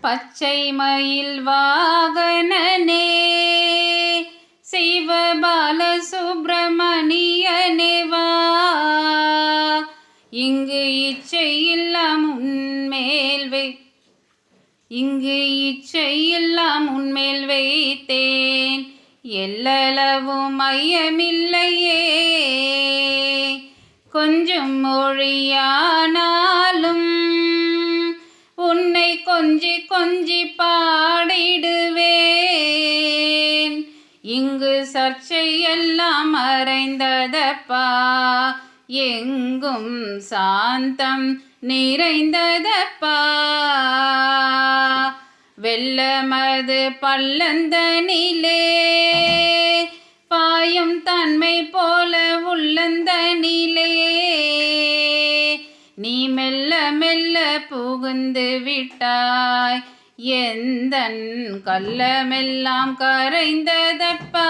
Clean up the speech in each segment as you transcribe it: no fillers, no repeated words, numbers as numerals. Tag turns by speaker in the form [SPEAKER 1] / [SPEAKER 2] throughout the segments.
[SPEAKER 1] பச்சை மயில் வாகனனே சிவபால சுப்பிரமணியனே வா. இங்கு இச்சையெல்லாம் உன்மேல் வைத்தேன் எல்லளவும் ஐயமில்லையே. கொஞ்சம் மொழியானாலும் உன்னை கொஞ்சி கொஞ்சி பாடிடுவேன். இங்கு சர்ச்சையெல்லாம் மறைந்ததப்பா, எங்கும் சாந்தம் நிறைந்ததப்பா. வெள்ளமது பள்ளந்தனிலே பாயும் தன்மை போல உள்ளந்தனிலே நீ மெல்ல மெல்ல புகுந்து விட்டாய். எந்தன் கள்ளமெல்லாம் கரைந்ததப்பா.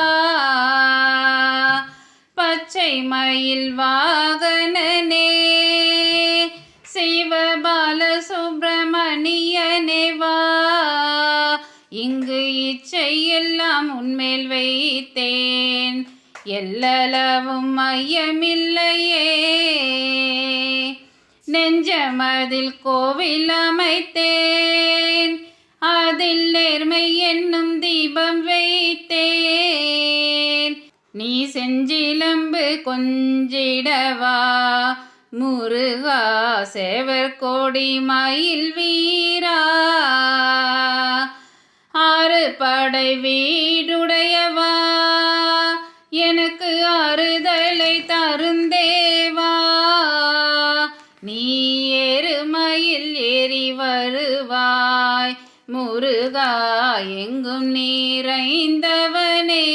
[SPEAKER 1] பச்சை மயில் வாகனனே சிவபால சுப்பிரமணியனே வா. இங்கு இச்சையெல்லாம் உன்மேல் வைத்தேன் எல்லளவும் ஐயமில்லையே. நெஞ்சமதில் கோவில் அமைத்தேன், அதில் நேர்மை என்னும் தீபம் வைத்தேன். நீ செஞ்சிலம்பு கொஞ்சிடவா முருகா சேவர் கோடி மயில் வீரா. 6 படை வீடுடையவா எனக்கு ஆறுதலை தருந்தேவா. நீ எருமையில் ஏறி வருவாய் முருகா எங்கும் நிறைந்தவனே.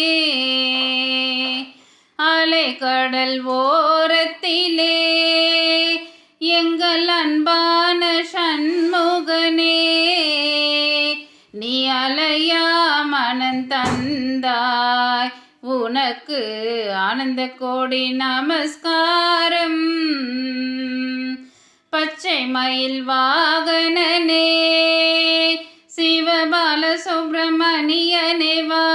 [SPEAKER 1] அலைக்கடல் ஓரத்திலே எங்கள் அன்பான சண்முகனே, நீ அலையா மனம் தந்தாய், உனக்கு ஆனந்த கோடி நமஸ்காரம். பச்சை மயில் வாகனனே சிவபால சுப்பிரமணியனே வா.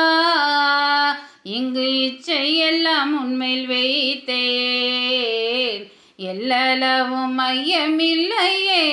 [SPEAKER 1] இங்கு இச்சையெல்லாம் உன்மேல் வைத்தேன் எல்லளவும் ஐயமில்லையே.